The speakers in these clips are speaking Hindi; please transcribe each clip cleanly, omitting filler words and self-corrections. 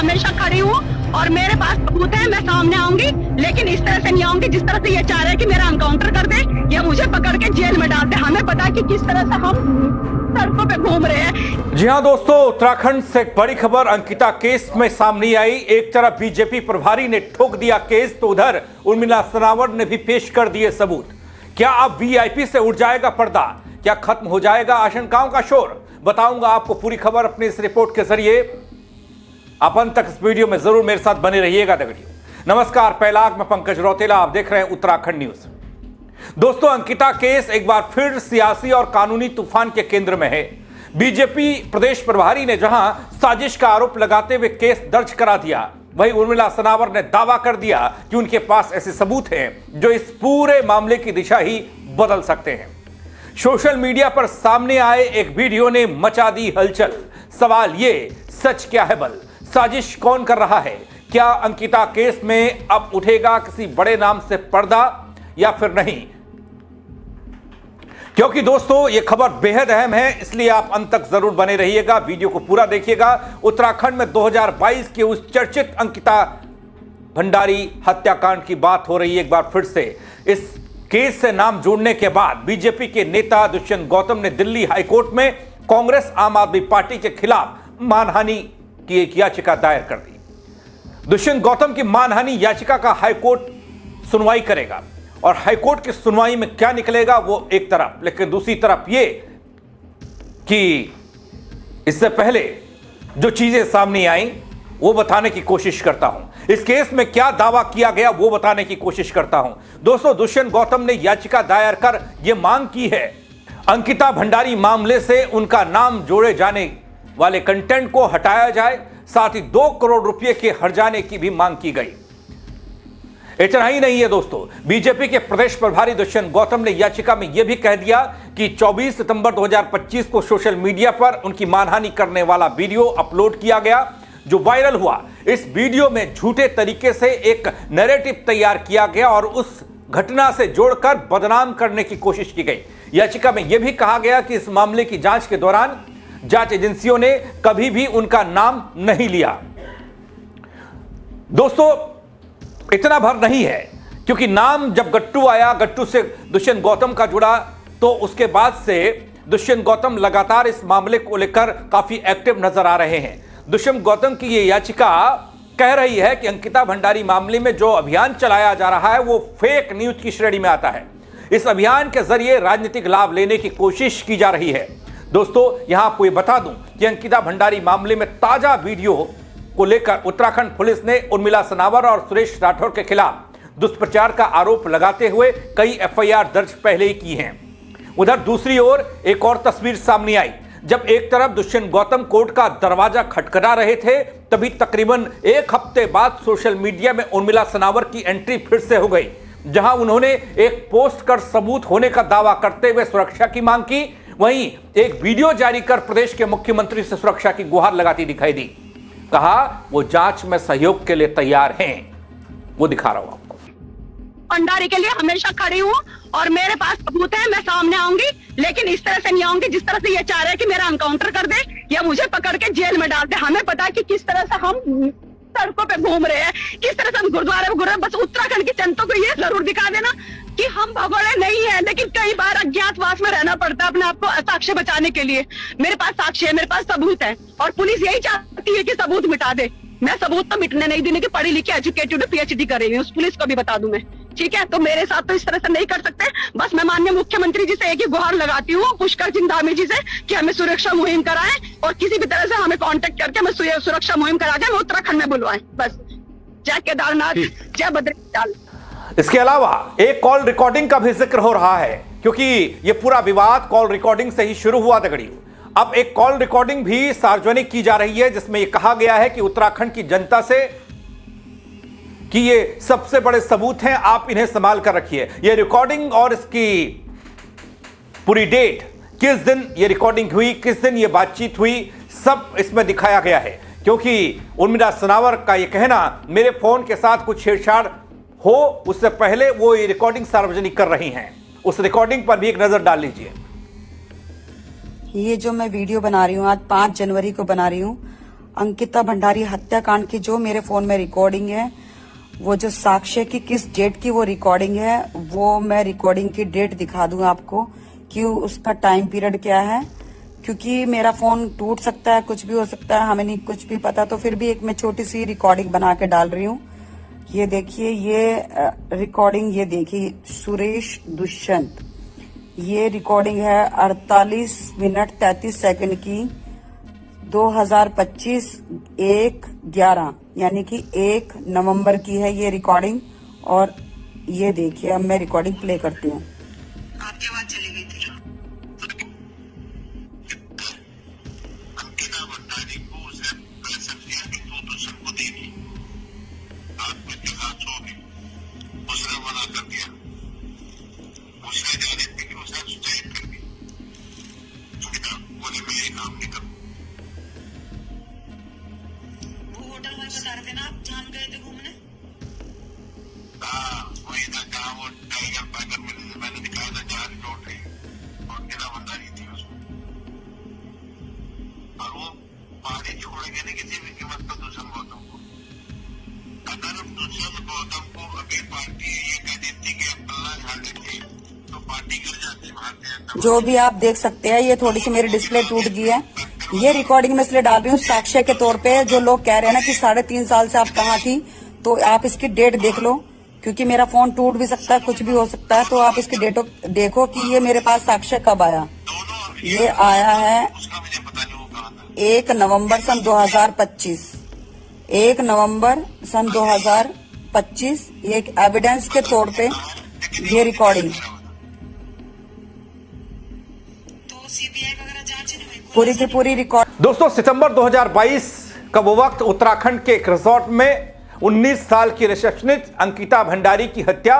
हमेशा खड़ी हूँ और मेरे पास सबूत है, मैं सामने आऊंगी, लेकिन इस तरह से नहीं आऊंगी जिस तरह से ये चाह रहे हैं कि मेरा एनकाउंटर कर दे या मुझे पकड़ के जेल में डाल दे। हमें पता है कि किस तरह से हम सड़कों पे घूम रहे हैं। जी हां दोस्तों, उत्तराखंड से एक बड़ी खबर अंकिता केस में सामने आई। एक तरफ बीजेपी प्रभारी ने ठोक दिया केस, तो उधर उर्मिला सनावर ने भी पेश कर दिए सबूत। क्या अब वीआईपी से उठ जाएगा पर्दा? क्या खत्म हो जाएगा आशंकाओं का शोर? बताऊंगा आपको पूरी खबर अपनी इस रिपोर्ट के जरिए। आप अंत तक इस वीडियो में जरूर मेरे साथ बने रहिएगा। नमस्कार, पैलाग में पंकज रौतेला, आप देख रहे हैं उत्तराखंड न्यूज। दोस्तों, अंकिता केस एक बार फिर सियासी और कानूनी तूफान के केंद्र में है। बीजेपी प्रदेश प्रभारी ने जहां साजिश का आरोप लगाते हुए केस दर्ज करा दिया, वहीं उर्मिला सनावर ने दावा कर दिया कि उनके पास ऐसे सबूत हैं जो इस पूरे मामले की दिशा ही बदल सकते हैं। सोशल मीडिया पर सामने आए एक वीडियो ने मचा दी हलचल। सवाल ये, सच क्या है बल? साजिश कौन कर रहा है? क्या अंकिता केस में अब उठेगा किसी बड़े नाम से पर्दा या फिर नहीं? क्योंकि दोस्तों ये खबर बेहद अहम है, इसलिए आप अंत तक जरूर बने रहिएगा, वीडियो को पूरा देखिएगा। उत्तराखंड में 2022 के उस चर्चित अंकिता भंडारी हत्याकांड की बात हो रही है एक बार फिर से। इस केस से नाम जोड़ने के बाद बीजेपी के नेता दुष्यंत गौतम ने दिल्ली हाईकोर्ट में कांग्रेस आम आदमी पार्टी के खिलाफ मानहानि की एक याचिका दायर कर दी। दुष्यंत गौतम की मानहानि याचिका का हाईकोर्ट सुनवाई करेगा और हाईकोर्ट की सुनवाई में क्या निकलेगा वो एक तरफ, लेकिन दूसरी तरफ ये कि इससे पहले जो चीजें सामने आई वो बताने की कोशिश करता हूं। इस केस में क्या दावा किया गया वो बताने की कोशिश करता हूं। दोस्तों, दुष्यंत गौतम ने याचिका दायर कर यह मांग की है अंकिता भंडारी मामले से उनका नाम जोड़े जाने वाले कंटेंट को हटाया जाए, साथ ही 2 करोड़ रुपए के हर्जाने की भी मांग की गई। इतना ही नहीं है दोस्तों, बीजेपी के प्रदेश प्रभारी दुष्यंत गौतम ने याचिका में यह भी कह दिया कि 24 सितंबर 2025 को सोशल मीडिया पर उनकी मानहानि करने वाला वीडियो अपलोड किया गया जो वायरल हुआ। इस वीडियो में झूठे तरीके से एक नैरेटिव तैयार किया गया और उस घटना से जोड़कर बदनाम करने की कोशिश की गई। याचिका में यह भी कहा गया कि इस मामले की जांच के दौरान जांच एजेंसियों ने कभी भी उनका नाम नहीं लिया। दोस्तों, इतना भर नहीं है, क्योंकि नाम जब गट्टू आया, गट्टू से दुष्यंत गौतम का जुड़ा, तो उसके बाद से दुष्यंत गौतम लगातार इस मामले को लेकर काफी एक्टिव नजर आ रहे हैं। दुष्यंत गौतम की यह याचिका कह रही है कि अंकिता भंडारी मामले में जो अभियान चलाया जा रहा है वो फेक न्यूज की श्रेणी में आता है। इस अभियान के जरिए राजनीतिक लाभ लेने की कोशिश की जा रही है। दोस्तों, यहां आपको ये बता दूं कि अंकिता भंडारी मामले में ताजा वीडियो को लेकर उत्तराखंड पुलिस ने उर्मिला सनावर और सुरेश राठौर के खिलाफ दुष्प्रचार का आरोप लगाते हुए कई एफआईआर दर्ज पहले ही की हैं। उधर दूसरी ओर एक और तस्वीर सामने आई, जब एक तरफ दुष्यंत गौतम कोर्ट का दरवाजा खटखटा रहे थे, तभी तकरीबन एक हफ्ते बाद सोशल मीडिया में उर्मिला सनावर की एंट्री फिर से हो गई, जहां उन्होंने एक पोस्ट कर सबूत होने का दावा करते हुए सुरक्षा की मांग की। वहीं एक वीडियो जारी कर प्रदेश के मुख्यमंत्री से सुरक्षा की गुहार लगाती दिखाई दी। कहा वो जांच में सहयोग के लिए तैयार हैं। वो दिखा रहा हूं आपको। भंडारी के लिए हमेशा खड़ी हूँ और मेरे पास सबूत है, मैं सामने आऊंगी, लेकिन इस तरह से नहीं आऊंगी जिस तरह से ये चाह रहे हैं कि मेरा एनकाउंटर कर दे या मुझे पकड़ के जेल में डाल दे। हमें पता है कि किस तरह से हम सड़कों पे घूम रहे हैं, किस तरह से हम गुरुद्वारे में घूम रहे हैं। बस उत्तराखंड की जनता को ये जरूर दिखा देना कि हम भगोड़े नहीं है, लेकिन कई बार अज्ञातवास में रहना पड़ता है अपने आप को साक्ष्य बचाने के लिए। मेरे पास साक्ष्य है, मेरे पास सबूत है और पुलिस यही चाहती है कि सबूत मिटा दे। मैं सबूत तो मिटने नहीं देने की, पढ़ी लिखी एजुकेटेड पीएचडी कर रही हूँ, उस पुलिस को भी बता दूं मैं, ठीक है? तो मेरे साथ तो इस तरह से नहीं कर सकते। बस मैं माननीय मुख्यमंत्री जी से एक ही गुहार लगाती हूँ, पुष्कर सिंह धामी जी से, कि हमें सुरक्षा मुहिम कराएं और किसी भी तरह से हमें कांटेक्ट करके हमें सुरक्षा मुहिम करा के हमें उत्तराखंड में बुलवाएं। बस, जय केदारनाथ, जय बद्रीनाथ। इसके अलावा एक कॉल रिकॉर्डिंग का भी जिक्र हो रहा है, क्योंकि ये पूरा विवाद कॉल रिकॉर्डिंग से ही शुरू हुआ दगड़ी। अब एक कॉल रिकॉर्डिंग भी सार्वजनिक की जा रही है, जिसमें यह कहा गया है कि उत्तराखंड की जनता से कि ये सबसे बड़े सबूत हैं, आप इन्हें संभाल कर रखिए। ये रिकॉर्डिंग और इसकी पूरी डेट, किस दिन ये रिकॉर्डिंग हुई, किस दिन ये बातचीत हुई, सब इसमें दिखाया गया है। क्योंकि उर्मिला सनावर का ये कहना मेरे फोन के साथ कुछ छेड़छाड़ हो उससे पहले वो ये रिकॉर्डिंग सार्वजनिक कर रही हैं। उस रिकॉर्डिंग पर भी एक नजर डाल लीजिए। ये जो मैं वीडियो बना रही हूँ आज 5 जनवरी को बना रही हूँ, अंकिता भंडारी हत्याकांड की जो मेरे फोन में रिकॉर्डिंग है, वो जो साक्ष्य की किस डेट की वो रिकॉर्डिंग है, वो मैं रिकॉर्डिंग की डेट दिखा दूं आपको कि उसका टाइम पीरियड क्या है। क्योंकि मेरा फोन टूट सकता है, कुछ भी हो सकता है, हमें नहीं कुछ भी पता, तो फिर भी एक मैं छोटी सी रिकॉर्डिंग बना के डाल रही हूँ। ये देखिए, ये रिकॉर्डिंग, ये देखिए सुरेश दुष्यंत, ये रिकॉर्डिंग है 48 मिनट 33 सेकंड की 2025 1/11 यानी कि 1 नवंबर की है ये रिकॉर्डिंग। और ये देखिए, अब मैं रिकॉर्डिंग प्ले करती हूँ। आपकी आवाज चली गई थी। अंकिता भंडारी को उसे प्रेशर दिया कि तू दुष्यंत को दे दी, आप उसके साथ सो गई, उसने मना कर दिया, उसने जाने थी कि उसे सुसाइड कर दी। अंकिता बोले मैं ये काम नहीं करूँ। वो होटल में बता रहे थे ना आप जहाँ गए थे घूमने? हाँ, वही था जहाँ वो टाइगर पैगर मिले थे, मैंने दिखाया था जहाँ रिजॉर्ट है, और अंकिता भंडारी थी उसमें। और वो पार्टी छोड़ेंगे नहीं किसी भी कीमत पर दुष्यंत गौतम को। अगर दुष्यंत गौतम को अभी पार्टी ये कह देती कि पल्ला झाड़ देती तो पार्टी गिर जाती भारतीय जनता। जो भी आप देख सकते हैं, ये थोड़ी सी मेरी डिस्प्ले टूट गई है। ये रिकॉर्डिंग में इसलिए डाल रही हूँ साक्ष्य के तौर पे। जो लोग कह रहे हैं ना कि 3.5 साल से आप कहाँ थी, तो आप इसकी डेट देख लो, क्योंकि मेरा फोन टूट भी सकता है, कुछ भी हो सकता है। तो आप इसकी डेट देखो कि ये मेरे पास साक्ष्य कब आया। ये आया है 1 नवंबर सन 2025, 1 नवंबर सन 2025। एक एविडेंस के तौर पे ये रिकॉर्डिंग तो सीबीआई वगैरह जांच नहीं हुई? पूरी की पूरी रिकॉर्ड। दोस्तों, सितंबर 2022 का वो वक्त, उत्तराखंड के एक रिजॉर्ट में 19 साल की रिसेप्शनिस्ट अंकिता भंडारी की हत्या।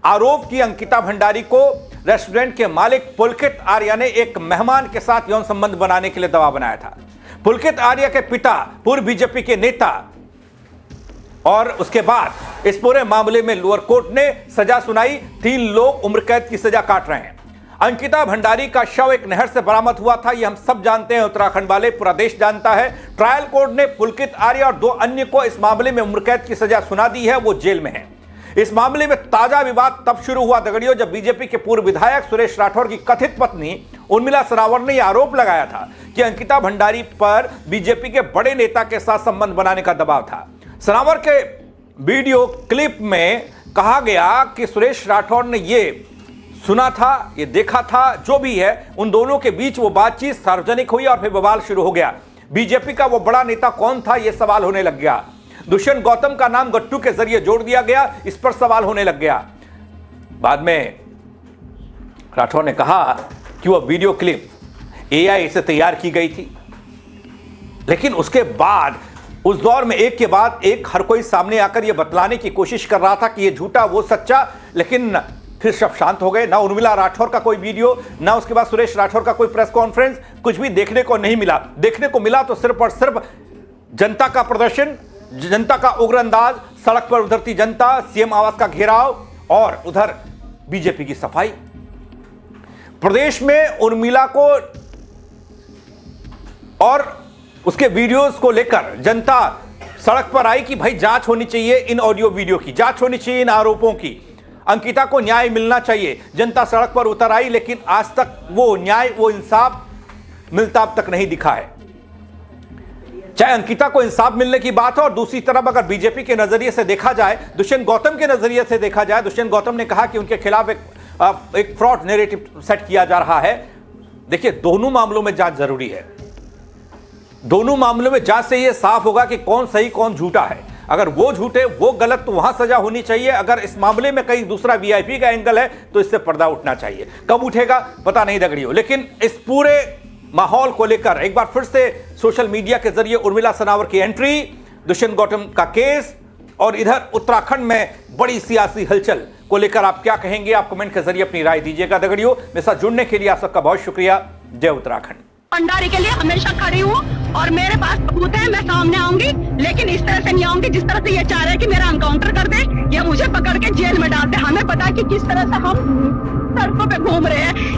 आरोप की अंकिता भंडारी को रेस्टोरेंट के मालिक पुलकित आर्या ने एक मेहमान के साथ यौन संबंध बनाने के लिए दबाव बनाया था। पुलकित आर्या के पिता पूर्व बीजेपी के नेता, और उसके बाद इस पूरे मामले में लोअर कोर्ट ने सजा सुनाई। 3 लोग उम्र कैद की सजा काट रहे हैं। अंकिता भंडारी का शव एक नहर से बरामद हुआ था, यह हम सब जानते हैं, उत्तराखंड वाले, पूरा देश जानता है। ट्रायल कोर्ट ने पुलकित आर्या और 2 अन्य को इस मामले में उम्र कैद की सजा सुना दी है, वो जेल में है। इस मामले में ताजा विवाद तब शुरू हुआ दगड़ियों, जब बीजेपी के पूर्व विधायक सुरेश राठौर की कथित पत्नी उर्मिला सरावर ने यह आरोप लगाया था कि अंकिता भंडारी पर बीजेपी के बड़े नेता के साथ संबंध बनाने का दबाव था। सरावर के वीडियो क्लिप में कहा गया कि सुरेश राठौर ने यह सुना था, ये देखा था, जो भी है, उन दोनों के बीच वो बातचीत सार्वजनिक हुई और फिर बवाल शुरू हो गया। बीजेपी का वो बड़ा नेता कौन था, यह सवाल होने लग गया। दुष्यंत गौतम का नाम गट्टू के जरिए जोड़ दिया गया, इस पर सवाल होने लग गया। बाद में राठौर ने कहा कि वह वीडियो क्लिप एआई से तैयार की गई थी, लेकिन उसके बाद उस दौर में एक के बाद एक हर कोई सामने आकर यह बतलाने की कोशिश कर रहा था कि यह झूठा वो सच्चा, लेकिन फिर सब शांत हो गए। ना उर्मिला राठौर का कोई वीडियो, ना उसके बाद सुरेश राठौर का कोई प्रेस कॉन्फ्रेंस, कुछ भी देखने को नहीं मिला। देखने को मिला तो सिर्फ और सिर्फ जनता का प्रदर्शन, जनता का उग्र अंदाज, सड़क पर उतरती जनता, सीएम आवास का घेराव और उधर बीजेपी की सफाई। प्रदेश में उर्मिला को और उसके वीडियोस को लेकर जनता सड़क पर आई कि भाई जांच होनी चाहिए, इन ऑडियो वीडियो की जांच होनी चाहिए, इन आरोपों की, अंकिता को न्याय मिलना चाहिए। जनता सड़क पर उतर आई, लेकिन आज तक वो न्याय, वो इंसाफ मिलता अब तक नहीं दिखा है। चाहे अंकिता को इंसाफ मिलने की बात हो, और दूसरी तरफ अगर बीजेपी के नजरिए से देखा जाए, दुष्यंत गौतम के नजरिए से देखा जाए, दुष्यंत गौतम ने कहा कि उनके खिलाफ एक फ्रॉड नैरेटिव सेट किया जा रहा है। देखिए, दोनों मामलों में जांच जरूरी है। दोनों मामलों में जांच से यह साफ होगा कि कौन सही कौन झूठा है। अगर वो झूठे, वो गलत, तो वहां सजा होनी चाहिए। अगर इस मामले में कहीं दूसरा वीआईपी का एंगल है तो इससे पर्दा उठना चाहिए। कब उठेगा पता नहीं दगड़ियों, लेकिन इस पूरे माहौल को लेकर एक बार फिर से सोशल मीडिया के जरिए उर्मिला सरावर की एंट्री, दुष्यंत गौतम का केस, और इधर उत्तराखंड में बड़ी सियासी हलचल को लेकर आप क्या कहेंगे? आप कमेंट के जरिए अपनी राय दीजिएगा दगड़ियों। मेरे साथ जुड़ने के लिए आप सबका बहुत शुक्रिया। जय उत्तराखंड। भंडारी के लिए हमेशा खड़ी हूँ और मेरे पास सबूत है, मैं सामने आऊंगी, लेकिन इस तरह से नहीं आऊंगी जिस तरह से ये चाह रहे हैं कि मेरा एनकाउंटर कर दे या मुझे पकड़ के जेल में डाल दे। हमें पता है कि किस तरह से हम सड़कों पे घूम रहे हैं।